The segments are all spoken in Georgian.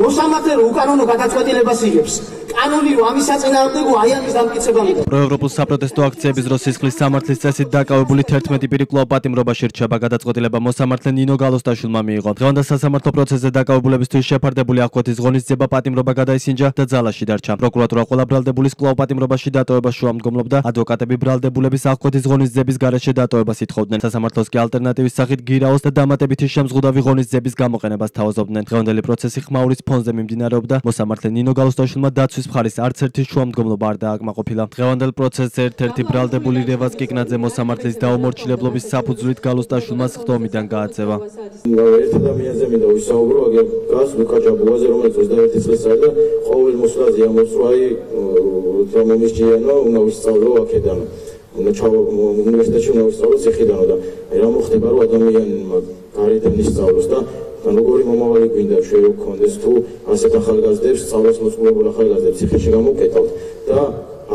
მოსამართლე უკანონო გადაწყვეტილებას იღებს. კანონიო ამის საწინააღმდეგო აი ამის დამტკიცებამდე. პროევროპულ საპროტესტო აქციების დროს სისხლის სამართლის წესით დაკავებული 11 პირი კვლავ პატიმრობაში რჩება. გადაწყვეტილება მოსამართლე ნინო გალოსტაშვილმა მიიღო. დღევანდელ სასამართლო პროცესზე დაკავებულებისთვის შეფარდებული აღკვეთის ღონისძიება პატიმრობა გადაისინჯა და ძალაში დარჩა. პროკურატურა ყველა ბრალდებულის კვლავ პატიმრობაში დატოვებას შუამდგომლობდა. ადვოკატები ბრალდებულების აღკვეთის ღონისძიების გარეშე დატოვებას ითხოვდნენ. სასამართლოს კი ალტერნატივის სახით გირაოს და დამატებითი შემზღუდავი ღონისძიების გამოყენებას თავაზობდნენ. დღევანდელი პროცესი ხმაურის ფონზე მიმდინარეობდა. მოსამართლე ნინო გალოსტაშვილმა დაცვის მხარის არც ერთი შუამდგომლობა არ დააკმაყოფილა. დღევანდელ პროცესზე ერთ-ერთი ბრალდებული რევაზ კიკნაძე მოსამართლის დაუმორჩილებლობის საფუძვლით გალოსტაშვილმა სხდომიდან გააძევა. ერთ ადამიანზე მინდა ვისაუბრო, აგერ გას ლუკა ჯაბუაზე, რომელიც 21 წლის არის და ყოველ მოსვლაზე ამოწვა გამომისჯიანო, უნდა ვისწავლო აქედან. უნივერსიტეტში უნდა ვისწავლო ციხიდანო და რა მოხდება, რომ ადამიანმა გარედან ისწავლოს და როგორი მომავალი გვინდა შეიძლება გქონდეს თუ ასეთ ახალგაზრდებს, სწავლას მოწყობილ ახალგაზრდებს ციხეში გამოვკეტავთ და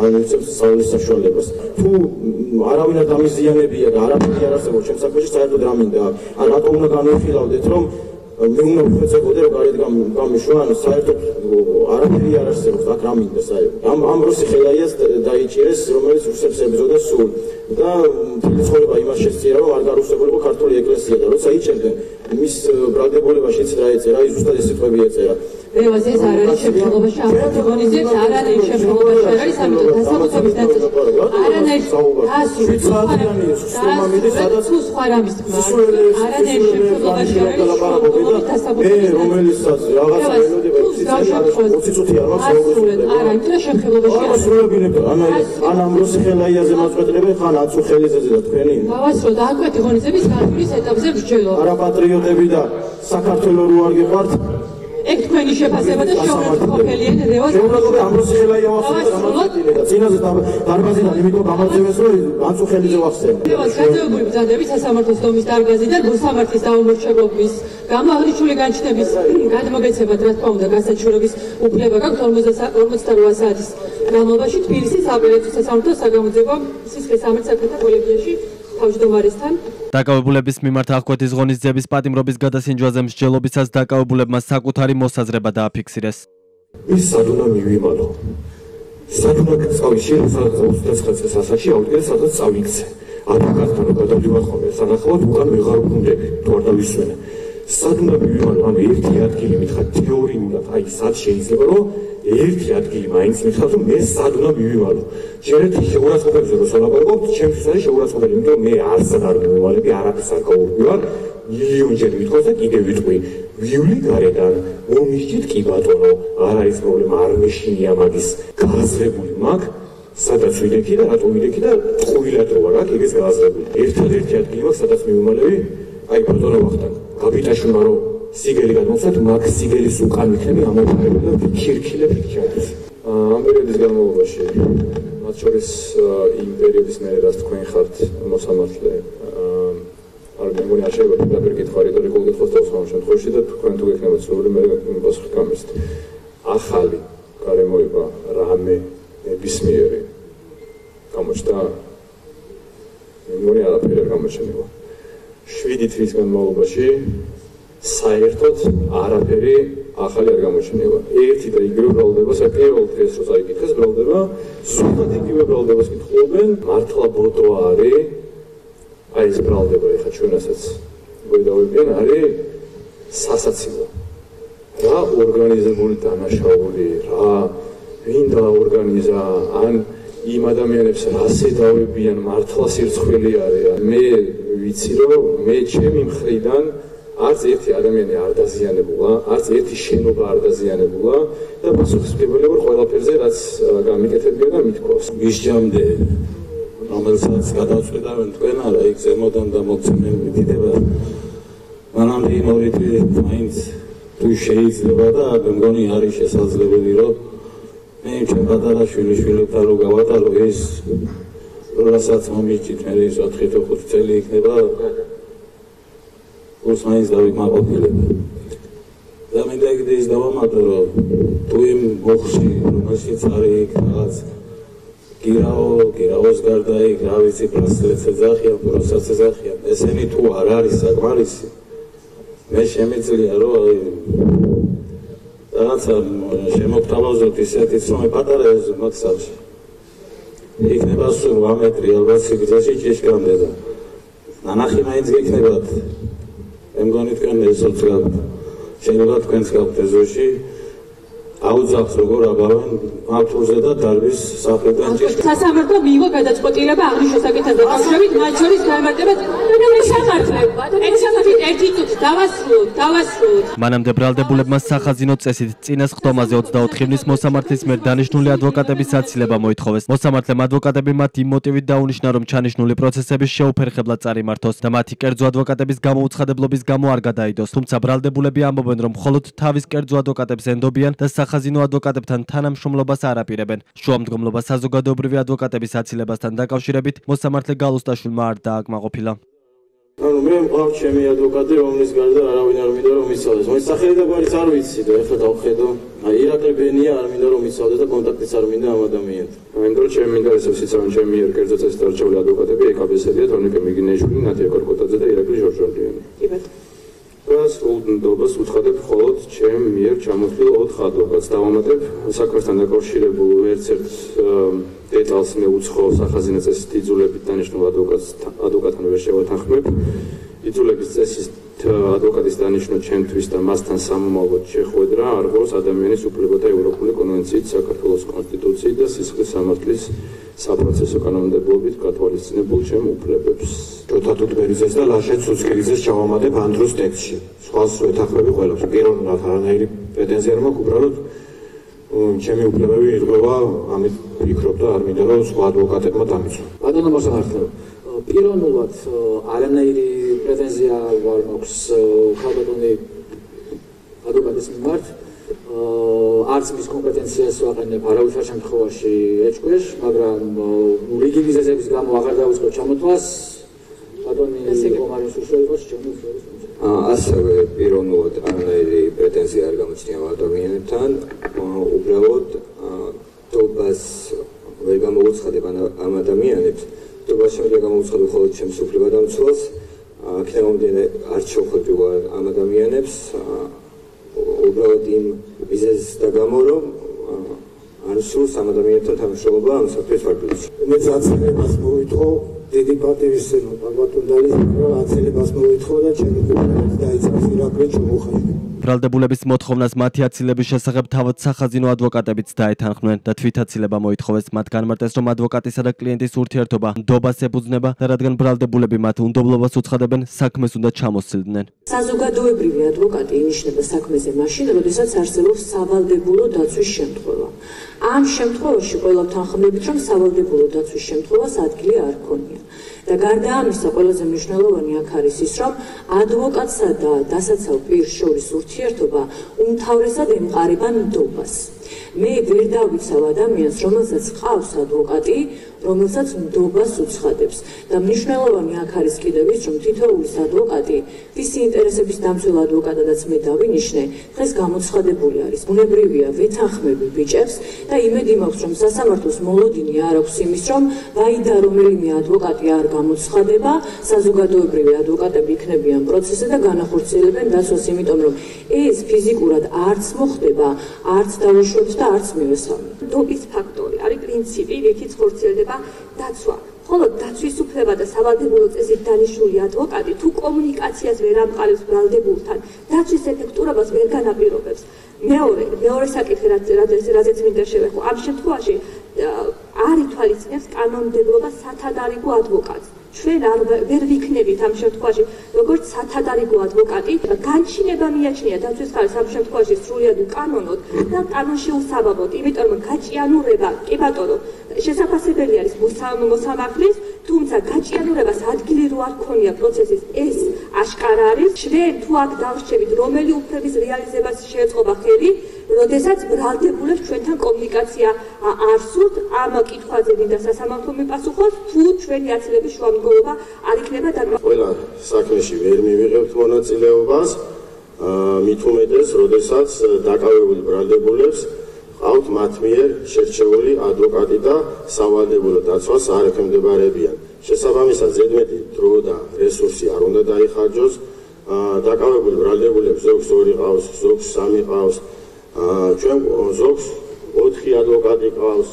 არ უწევს სწავლის საშუალებას. თუ არავინ არ დამიზიანებია და არაფერი არ არსებობს ჩემს საქმეში, საერთოდ რა მინდა? ან რატომ უნდა განვიხილავდეთ, რომ მე უნდა ვხვეწებოდე, რომ გარეთ გამიშვა, ან საერთოდ არაფერი არ არსებობს, აქ რა მინდა საერთოდ? ამ როსი ხელაიას დაიჭირეს, რომელიც რუსებს ებრძოდა სულ და მთელი ცხოვრება იმას შესწირა, რომ არ გარუსებულიყო ქართული ეკლესია და როცა იჭერდნენ მის ბრალდებულებაში რა ეწერა, ის ზუსტად ეს სიტყვები ეწერა. რევაზ ეს არ არის შემთხვევაში, აღკვეთი ღონისძიებს არანაირ შემთხვევაში არ არის, ამიტომ დასამოწმების დაწესება არანაირ სხვა რამის თქმა არანაირ შემთხვევაში არ არის შემთხვევაში დასამოწმების რომელიცაც რაღაც ელოდება 20 წუთი არ მაქვს არა, იმიტომ შემთხვევაში არ სრულებინებდა ან ამროსი ხელაიაზე მოწყვეტილები ხან აწუხელიძეზე და თქვენი გავასრულოთ აღკვეთი ღონისძიების განხილვის ეტაპზე ვრჩევლობ. არა პატრიოტები და საქართველოს რო არ გიყვართ ეგ თქვენი შეფასება და შეურაცხყოფელია რევაზ ამროსი ხელაია ვახსენე და წინაზე დარბაზიდან იმიტომ გამარჯვეს რომ აწუხელიძე ვახსენე. რევაზ გაძევებული ბრძანდებით სასამართლოს დომის დარბაზიდან მოსამართლის დაუმორჩილებლობის გამო აღნიშნული განჩნების გადმოგეცემად რა თქმა უნდა გასაჩივრების უფლება გაქვთ 48 საათის განმავლობაში თბილისის აპელაციის სასამართლოს საგამოძიებო სისხლის სამართლის საქმეთა კოლეგიაში თავმჯდომარესთან. დაკავებულების მიმართ აღკვეთის ღონისძიების პატიმრობის გადასინჯვაზე მსჯელობისას დაკავებულებმა საკუთარი მოსაზრება დააფიქსირეს. ის სადუნა მივიმალო. სადუნა წავი შეიძლება 29 წელს ავდგე სადაც წავიქცე. ადვოკატთან რომ გადავდივარ ხოლმე სანახავად უკან ვეღარ ვქუნდები თუ არ დავისვენე. სადუნა მივიმალო, ანუ ერთი ადგილი მითხრა თეორიულად, აი სად შეიძლება რომ ერთი ადგილი მაინც მითხრა რომ მე სადუნა მივიმალო. ჯერ ერთი შეურაცხყოფებზე რომ სალაპარაკობთ, ჩემთვის არის შეურაცხყოფელი, იმიტომ რომ მე არსად არ მივივალები, არაფერს არ გავუღვივარ, მილიონჯერ ვითხოვს და კიდევ ვიტყვი. ვივლი გარედან, მომიჯდით კი ბატონო, არ არის პრობლემა, არ მეშინია მაგის გააზრებული მაგ, სადაც ვიდექი და რატო ვიდექი და ტყუილად რო ვარ აქ ეგეც გააზრებული. ერთადერთი ადგილი მაქვს, სადაც მივიმალები, აი ბატონო ვახტანგ, კაპიტაშვილმა რომ სიგელი გადმოვცეთ, მაგ სიგელის უკან ვიქნები ამოფარები და ვიქირქილებ ჩადის. ამ პერიოდის განმავლობაში, მათ შორის იმ პერიოდის მერე რაც თქვენ ხართ მოსამართლე, არ მეგონი არ შეიძლება პირდაპირ კითხვა რიტორიკულ კითხვას დავსვამ შემთხვევაში და თქვენ თუ გექნებათ სრული მე პასუხი გამისთ. ახალი გარემოება რამე ნებისმიერი გამოჩნდა? მეგონი არაფერი არ გამოჩნდება. 7 თვის განმავლობაში საერთოდ არაფერი ახალი არ გამოჩნდება. ერთი და იგივე ბრალდება, პირველ დღეს რო წაიკითხეს ბრალდება, ზუსტად იგივე ბრალდებას კითხულობენ, მართლა ბოტო არის, აი ეს ბრალდება ეხა ჩვენასაც გვედავებიან, არის სასაცილო. რა ორგანიზებული დანაშაული, რა ვინ დაორგანიზა, ან იმ ადამიანებს რასე დავებიან, მართლა სირცხვილი არიან. მე ვიცი რომ მე ჩემი მხრიდან არც ერთი ადამიანი არ დაზიანებულა, არც ერთი შენობა არ დაზიანებულა და პასუხისმგებელია ვარ ყველაფერზე, რაც გამიკეთებია და მithქვავს. მისჯამდე, რომელსაც გადავწყვეტავენ თქვენ, არა იქ ზემოდან და მოგცემენ მითითება. მანამდე იმ ორი თვე მაინც თუ შეიძლება და მე მგონი არის შესაძლებელი, რომ მე ჩემ პატარა შვილიშვილებთან რო გავატარო ეს რასაც მომიჭით მე ის 4-5 წელი იქნება ოს მაინც დავიმაყოფილებ. და მე და ის დავამატო რომ თუ იმ მოხში რომელშიც არის იქ რაღაც გირაოს გარდა იქ რა ვიცი პრასლეც ეძახიან, პროსაც ეძახიან, ესენი თუ არ არის საკმარისი მე შემიძლია რომ რაღაცა შემოგთავაზოთ ისეთიც, რომ პატარა მაგსავში. იქნება სულ 8 მეტრი ალბათ სიგრძეში ჭიშკრამდე და ნანახი მაინც გექნებათ. მე მგონი თქვენ ესოც გაქვთ. შეიძლება თქვენც გაქვთ ეზოში. აუძახს როგორ აბავენ ავტურზე და დარბის საფრიდან ჭიშკრა. სასამართლო მიიღო გადაწყვეტილება აღნიშნულ საკითხთან დაკავშირებით, მათ შორის გაემართება სამართლებმა. ერთი წუთი დავასრულოთ. მანამდე ბრალდებულებმა სახაზინო წესით წინას ხდომაზე 24 ივნის მოსამართლის მიერ დანიშნული ადვოკატების აცილება მოითხოვეს. მოსამართლემ ადვოკატები მათ იმ მოტივით დაუნიშნა, რომ ჩანიშნული პროცესების შეუფერხებლად წარიმართოს და მათი კერძო ადვოკატების გამოუცხადებლობის გამო არ გადაიდოს. თუმცა ბრალდებულები ამბობენ, რომ მხოლოდ თავის კერძო ადვოკატებს ენდობიან და სახაზინო ადვოკატებთან თანამშრომლობას არ აპირებენ. შუამდგომლობა საზოგადოებრივი ადვოკატების აცილებასთან დაკავშირებით მოსამართლე გალუსტაშვილმა არ დააკმაყოფილა. ანუ მე მყავს ჩემი ადვოკატი, რომლის გარდა არავინ არ მინდა რომ ისწავდეს. მოიც სახელი და გვარის არ ვიცი და ეხლა დავხედო. აი ირაკლი ბენია არ მინდა რომ ისწავდეს და კონტაქტიც არ მინდა ამ ადამიანთან. ამიტომ ჩემი მინდა ესეც იცავენ ჩემი მიერ კერძო წესით არჩეული ადვოკატები ეკაბესებია თორნიკე მიგინეშვილი, ნატია კორკოტაძე და ირაკლი ჟორჟორდიანი. კი ბატონო. ეს უდნდობას უცხადებ მხოლოდ ჩემ მიერ ჩამოთვლილ 4 ადვოკატს დავამატებ საქმესთან დაკავშირებულ ერთ-ერთ დეტალს მე უცხო სახაზინო წესით იძულებით დანიშნულ ადვოკატთან ვერ შევათანხმებ. იძულების წესით ადვოკატის დანიშნვა ჩემთვის და მასთან სამომავლოდ შეხვედრა არ გვაქვს ადამიანის უფლებათა ევროპული კონვენციით, საქართველოს კონსტიტუციით და სისხლის სამართლის საპროცესო კანონმდებლობით გათვალისწინებულ ჩემ უფლებებს. ჯოთა თუთბერიძეს და ლაშეთ სუცკირიძეს ჩავამატებ ანდროს ტექსტში. სხვას ვეთანხმები ყველას. პიროვნულად არანაირი პრეტენზია არ მაქვს, უბრალოდ ჩემი უფლებები ირღვევა, ამით ვფიქრობ და არ მინდა რომ სხვა ადვოკატებმა დამიცვა. ბატონო მოსამართლე, პიროვნულად არანაირი პრეტენზია არ მაქვს ქალბატონი ადვოკატის მიმართ. არც მის კომპეტენციას ვაყენებ არავითარ შემთხვევაში ეჭქვეშ, მაგრამ რიგი მიზეზების გამო აღარ დავიწყებ ჩამოთვლას. ბატონი კომარის უშუალოდ ჩემი უფლების ასევე პიროვნულად არანაირი პრეტენზია არ გამოჩნია ადამიანებთან, უბრალოდ დობას ვერ გამოუცხადებ ამ ადამიანებს, დობას შემიძლია გამოუცხადო მხოლოდ ჩემს უფლებადამცველს, აქედან მომდინარე არ შევხვდები ამ ადამიანებს, უბრალოდ იმ მიზეზის და გამო, რომ არ სურს ამ ადამიანებთან თანამშრომლობა ამ საკითხის ფარგლებში. მე აცილებას მოვითხოვ დიდი პატივისცემად ბატონდალის აცილებას მოვითხოვ და ჩემი უფლებებს დაიცავს ირაკლი ჩუმუხაშვილი. ბრალდებულების მოთხოვნას მათი აცილების შესახებ თავად სახაზინო ადვოკატებიც დაეთანხმნენ და თვითაცილება მოითხოვეს. მათ განმარტეს, რომ ადვოკატისა და კლიენტის ურთიერთობა ნდობას ეფუძნება და რადგან ბრალდებულები მათ უნდობლობას უცხადებენ, საქმეს უნდა ჩამოსცილდნენ. საზოგადოებრივი ადვოკატი ინიშნება საქმეზე მაშინ, როდესაც არსებობს სავალდებულო დაცვის შემთხვევა. ამ შემთხვევაში ყველა ვთანხმდებით, რომ სავალდებულო დაცვის შემთხვევას ადგილი არ ქონია. და გარდა ამისა, ყველაზე მნიშვნელოვანი აქ არის ის, რომ ადვოკატსა და დასაცავ პირს შორის ურთიერთობა უმთავრესად ემყარება ნდობას. მე ვერ დავიცავ ადამიანს, რომელსაც ყავს ადვოკატი, რომელსაც ნდობას უცხადებს. და მნიშვნელოვანი აქ არის კიდევ ის, რომ თითოეულის ადვოკატი, ვისი ინტერესების დამცველ ადვოკატადაც მე დავინიშნე, დღეს გამოცხადებული არის. ბუნებრივია ვეთანხმები ბიჭებს და იმედი მაქვს, რომ სასამართლოს მოლოდინი არ აქვს იმის, რომ ვაიდა რომელიმე ადვოკატი არ გამოცხადება, საზოგადოებრივი ადვოკატები იქნებიან პროცესზე და განახორციელებენ დაცვას, იმიტომ რომ ეს ფიზიკურად არც მოხდება, არც დავუშვებს და არც მივესალმებ. ნდობის ფაქტორი არის პრინციპი, რითიც ხორციელდება დაცვა. მხოლოდ დაცვის უფლება და სავალდებულო წესით დანიშნული ადვოკატი თუ კომუნიკაციას ვერ ამყარებს ბრალდებულთან, დაცვის ეფექტურობას ვერ განაპირობებს. მეორე საკითხი, რაზეც მინდა შევეხო, ამ შემთხვევაში არ ითვალისწინებს კანონმდებლობა სათადარიგო ადვოკატს. ჩვენ ვერ ვიქნებით ამ შემთხვევაში როგორც სათადარიგო ადვოკატი, განჩინება მიაჩნია დაცვის ხარისხს ამ შემთხვევაში სრულიად უკანონოდ და კანონში უსაბამოდ, იმიტომ რომ გაჭიანურება, კი ბატონო, შესაძლებელი არის მოსამართლის, თუმცა გაჭიანურებას ადგილი რო არ ქონია პროცესის, ეს აშკარა არის. ჩვენ თუ აქ დავრჩებით, რომელი უფლების რეალიზებას შეეწყობა ხელი, როდესაც ბრალდებულებს ჩვენთან კომუნიკაცია არ სურთ, ამ კითხვაზე მინდა სასამართლო მიპასუხოს, თუ ჩვენი აცილების შუამდგომლობა არ იქნება დაგმართული. ყველა საქმეში ვერ მივიღებთ მონაწილეობას, მით უმეტეს, როდესაც დაკავებული ბრალდებულებს ყავთ მათ მიერ შერჩეული ადვოკატი და სავალდებულო დაცვას არ ექვემდებარებიან. შესაბამისად, ზედმეტი დრო და რესურსი არ უნდა დაიხარჯოს. დაკავებული ბრალდებულებს ზოგს 2 ყავს, ზოგს 3 ყავს. ჩვენ ზოგს 4 ადვოკატი ყავს.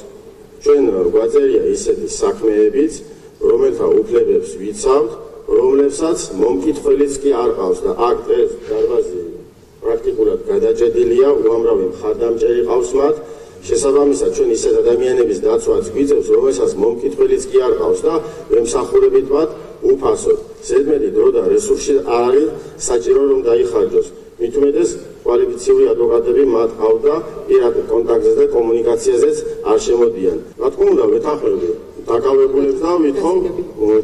ჩვენ გვაწერია ისეთი საქმეებიც, რომელთა უფლებებს ვიცავთ, რომლებსაც მომკითხველიც კი არ ყავს და აქ ეს დარბაზი პრაქტიკულად გადაჭედილია, უამრავი მხარდამჭერი ყავს მათ. შესაბამისად ჩვენ ისეთ ადამიანების დაცვაც გვიწევს, რომელსაც მომკითხველიც კი არ ყავს და ვემსახურებით მათ უფასოდ. ზედმეტი დრო და რესურსი არ არის საჭირო რომ დაიხარჯოს. მით უმეტეს კვალიფიციური ადვოკატები მათ ყავთ და პირად კონტაქტზე და კომუნიკაციაზეც არ შემოდიან. რა თქმა უნდა, ვეთანხმები დაკავებულებს და ვითხოვ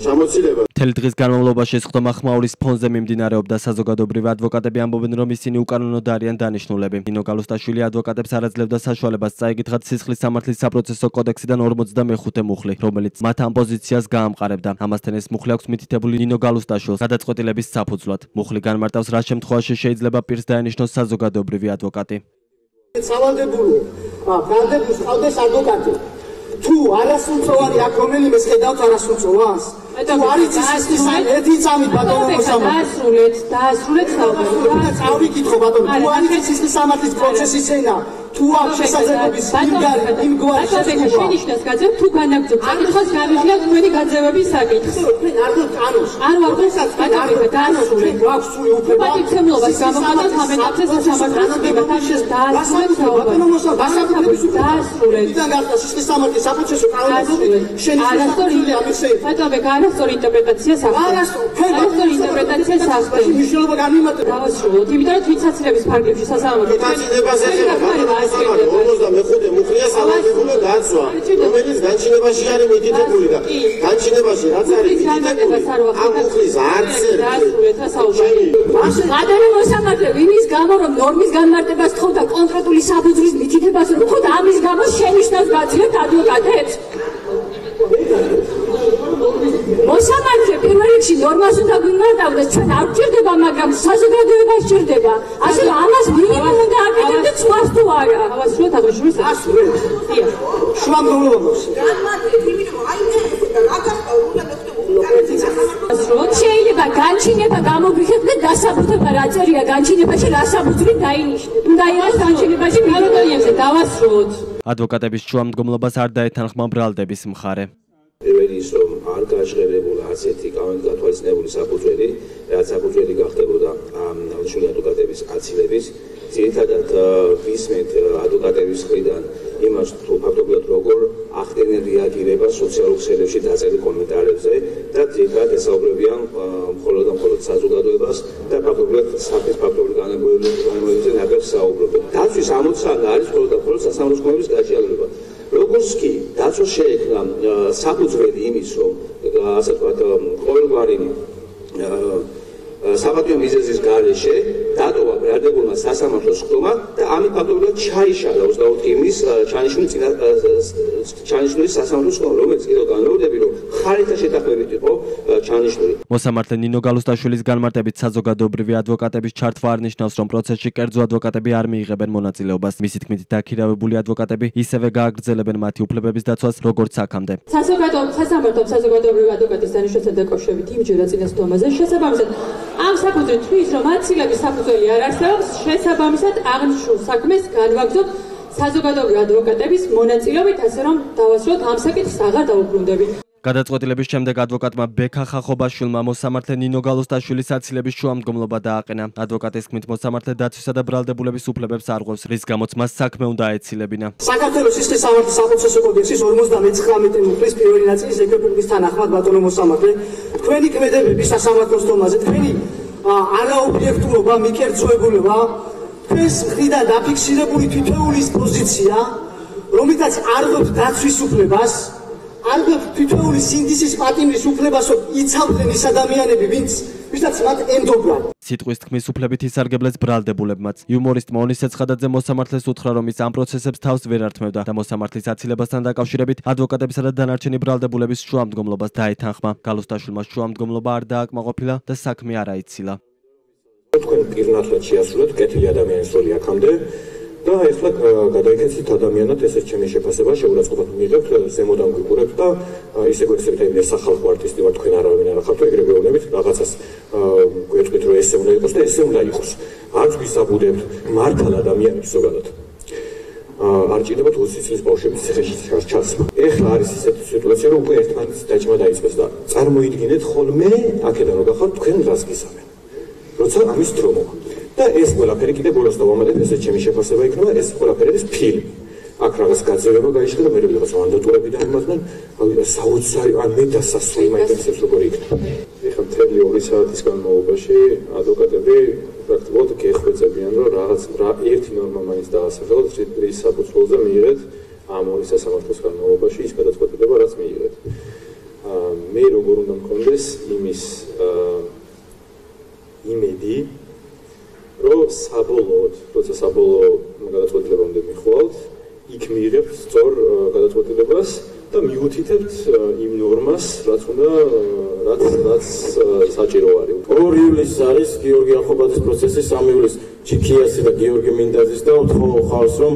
ჩამოცილება. მთელი დღის განმავლობაში ეს ხდომა ხმაურის ფონზე მიმდინარეობდა. საზოგადოებრივი ადვოკატები ამბობენ, რომ ისინი უკანონოდ არიან დანიშნულები. ნინო გალუსტაშვილი ადვოკატებს არ აძლევდა საშუალებას წაეკითხათ სისხლის სამართლის საპროცესო კოდექსიდან 45 მუხლი, რომელიც მათ ამ პოზიციას გაამყარებდა. ამასთან ეს მუხლი აქვს მითითებული ნინო გალუსტაშვილს გადაწყვეტილების საფუძვლად. მუხლი განმარტავს, რა შემთხვევაში შეიძლება პირს დაენიშნოს საზოგადოებრივი ადვოკატი. სავალდებულო ბრალდებს ყავდეს ადვოკატი. თუ არასრულწლოვანი აქ რომელიმე შედავთ არასრულწლოვანს თუ არის ის ერთი წამით ბატონო მოსამართლე დაასრულეთ საუბარი წავიკითხო ბატონო თუ არის ის სამართლის პროცესის ენა თუ აქვს შესაძლებლობის იმ გვარი შენიშნას გაძებთ თუ განაგძობთ საკითხს გამიჟღია თქვენი გაძევების საკითხს თქვენ არ გქონთ კანონს არ ვარდოსაც ბატონო დაასრულეთ გვაქვს სული უფლება პატივცემულობას გამოყენოთ ამენაძეს სამართლის მიმართაშეს დაასრულეთ ბატონო მოსამართლე დაასრულეთიდან გახდა სისხლის სამართლის საპროცესო კანონმდებლობით ბატონო არასწორი ინტერპრეტაციას აქვს არასწორი ინტერპრეტაციას აქვს მნიშვნელობა განიმარტება დავასრულოთ იმიტომ რომ თვითსაცილების ფარგლებში სასამართლო თვითსაცილებას ეხება 55 მუხლია სავალდებულო დაცვა, რომელიც განჩინებაში არის მითითებული და განჩინებაში რაც არის მითითებული ამ მუხლის არც ბატონო მოსამართლე, იმის გამო რომ ნორმის განმარტებას თხოვდა კონკრეტული საფუძვლის მითითებას რომ თქო ამის გამო შენიშნავს გაძლებთ ადვოკატებს. მოსამართლე პირველ რიგში ნორმას უნდა გვიმარტავდეს, ჩვენ არ გვჭირდება, მაგრამ საზოგადოება სჭირდება. ასე რომ ამას მინიმუმ უნდა აკეთებდეთ, სხვას თუ არა. დავასრულოთ აღნიშნულს ასრულეთ. შუამდგომლობას. განმარტეთ, იმიტომ რომ აი და რა გასწავლულა შეიძლება განჩინება გამოგვიხსნათ დასაბუთება რა წერია განჩინებაში რა საფუძვლით დაინიშნეთ. უნდა იყოს განჩინებაში მილოდონიებზე დავასრულოთ. ადვოკატების შუამდგომლობას არ დაეთანხმა ბრალდების მხარე. პირველი ის რომ არ გაჟღერებულა ასეთი კანონგათვალისწინებული საფუძველი, რაც საფუძველი გახდებოდა ნიშნული ადვოკატების აცილების. ძირითადად ვისმენთ ადვოკატების მხრიდან იმას თუ ფაქტობრივად როგორ ახდენენ რეაგირება სოციალურ ქსელებში დაწერილ კომენტარებზე და ძირითადად ესაუბრებიან მხოლოდ და მხოლოდ საზოგადოებას და ფაქტობრივად საფის ფაქტობრივ განმეორებებზე ნაკლებად საუბრობენ. დაცვის ამოცანა არის მხოლოდ და მხოლოდ სასამართლოს კომისიის გაჭიანურება. როგორც კი დაცვა შეექმნა საფუძველი იმის, რომ ასე ვთქვათ, ყოველგვარი საპატიო მიზეზის გარეშე დატოვა ბრალდებულმა სასამართლოს ხდომა და ამით ფაქტობრივად ჩაიშალა 24 ივნის ჩანიშნული სასამართლოს ხდომა, რომელიც კიდევ განმეორდები, რომ ხარითა შეთანხმებით იყო ჩანიშნული. მოსამართლე ნინო გალუსტაშვილის განმარტებით საზოგადოებრივი ადვოკატების ჩართვა არ ნიშნავს, რომ პროცესში კერძო ადვოკატები არ მიიღებენ მონაწილეობას. მისი თქმით, დაქირავებული ადვოკატები ისევე გააგრძელებენ მათი უფლებების დაცვას, როგორც აქამდე. საზოგადოებრივი ადვოკატის დანიშნვასთან დაკავშირებით იმჯერა წინას ხდომაზე შესაბამისად ამ საფუძვლით თქვის, რომ აცილების საფუძველი არ არსებობს, შესაბამისად აღნიშნულ საქმეს განვაგრძობთ საზოგადოებრივი ადვოკატების მონაწილეობით, ასე რომ დავასრულოთ ამ საკითხს აღარ დაუბრუნდებით. გადაწყვეტილების შემდეგ ადვოკატმა ბექა ხახობაშვილმა მოსამართლე ნინო გალუსტაშვილის აცილების შუამდგომლობა დააყენა. ადვოკატის თქმით, მოსამართლე დაცვისა და ბრალდებულების უფლებებს არ ღვევს, რის გამოც მას საქმე უნდა აეცილებინა. საქართველოს სისხლის სამართლის საპროცესო კოდექსის 59 მუხლის პირველი ნაწილის ეგრე პუნქტის თანახმად ბატონო მოსამართლე, თქვენი ქმედებები სასამართლოს დონეზე, თქვენი არაობიექტურობა, მიკერძოებულება, თქვენს მხრიდან დაფიქსირებული თითოეულის პოზიცია, რომლითაც არ ღვევთ დაცვის უფლებას, არ ღვევთ თითოეული სინდისის პატიმრის უფლებას, რომ იცავდნენ ის ადამიანები, ვისაც მათ ენდობდნენ. სიტყვის თქმის უფლებით ისარგებლეს ბრალდებულებმაც. იუმორისტმა ონი სეცხადაძე მოსამართლეს უთხრა, რომ ის ამ პროცესებს თავს ვერ ართმევდა და მოსამართლის აცილებასთან დაკავშირებით ადვოკატებისა და დანარჩენი ბრალდებულების შუამდგომლობას დაეთანხმა. გალუსტაშვილმა შუამდგომლობა არ დააკმაყოფილა და საქმე არ აიცილა. თქვენ პირნათლად შეასრულეთ კეთილი ადამიანის როლი აქამდე და ეხლა გადაიქცეთ ადამიანად, ესეც ჩემი შეფასება, შეურაცხყოფად მიიღებთ, ზემოდან გვიყურებთ და ისე გვექცევით, აი მე სახალხო არტისტი ვარ, თქვენ არავინ არ ახავთ, ეგრე გვეუბნებით, რაღაცას გვეტყვით, რომ ესე უნდა იყოს და ესე უნდა იყოს. არც ვისაბუდებთ მართალ ადამიანებს ზოგადად. არ ჭირდება 20 წლის ბავშვების ციხეში ჩასვლა. ეხლა არის ისეთი სიტუაცია, რომ უკვე ერთმანეთის დაჭმა დაიწყეს და წარმოიდგინეთ ხოლმე აქედან რო გახართ თქვენ რას გისამენ. როცა ამის დრო მოვა. და ეს ყველაფერი კიდე ბოლოს დავამატებ, ესეც ჩემი შეფასება იქნება, ეს ყველაფერი არის ფილმი. აქ რაღაც გაძევება გაიშლება და მე ვიღაც მანდატურებიდან იმასთან, საოცარი ან მეტასასრული მაინტერესებს როგორი იქნება. ეხლა მთელი 2 საათის განმავლობაში ადვოკატები პრაქტიკულად გეხვეწებიან, რომ რაღაც ერთი ნორმა მაინც დაასახელოთ, რის საფუძველზე მიიღეთ ამ 2 სასამართლოს განმავლობაში ის გადაწყვეტილება, რაც მიიღეთ. მე როგორ უნდა მქონდეს იმის იმედი, რომ საბოლოოდ, როცა საბოლოო გადაწყვეტილებამდე მიხვალთ, იქ მიიღებთ სწორ გადაწყვეტილებას და მიუთითებთ იმ ნორმას, რაც საჭირო არის. 2 ივლისს არის გიორგი ახობაძის პროცესი, 3 ივლისს ჩიქიასი და გიორგი მინდაძის და ხავს რომ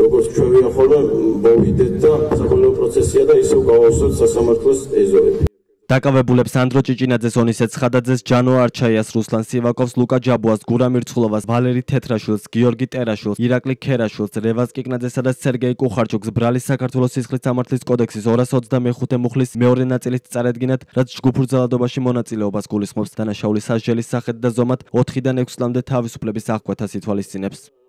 როგორც ჩვენია ხოლმე მოვიდეთ და საკოლეო პროცესია და ისევ გავავსოთ სასამართლოს ეზოები. დაკავებულებს ანდრო ჭიჭინაძეს, ონისე ცხადაძეს, ჯანო არჩაიას, რუსლან სივაკოვს, ლუკა ჯაბუას, გურა მირცხულოვას, ვალერი თეთრაშვილს, გიორგი ტერაშვილს, ირაკლი ქერაშვილს, რევაზ კიკნაძესა და სერგეი კუხარჩუკს ბრალის საქართველოს სისხლის სამართლის კოდექსის 225 მუხლის მეორე ნაწილით წარედგინათ, რაც ჯგუფურ ძალადობაში მონაწილეობას გულისხმობს. დანაშაულის სასჯელის სახედ და ზომად 4-დან 6 წლამდე თავისუფლების აღკვეთას ითვალისწინებს.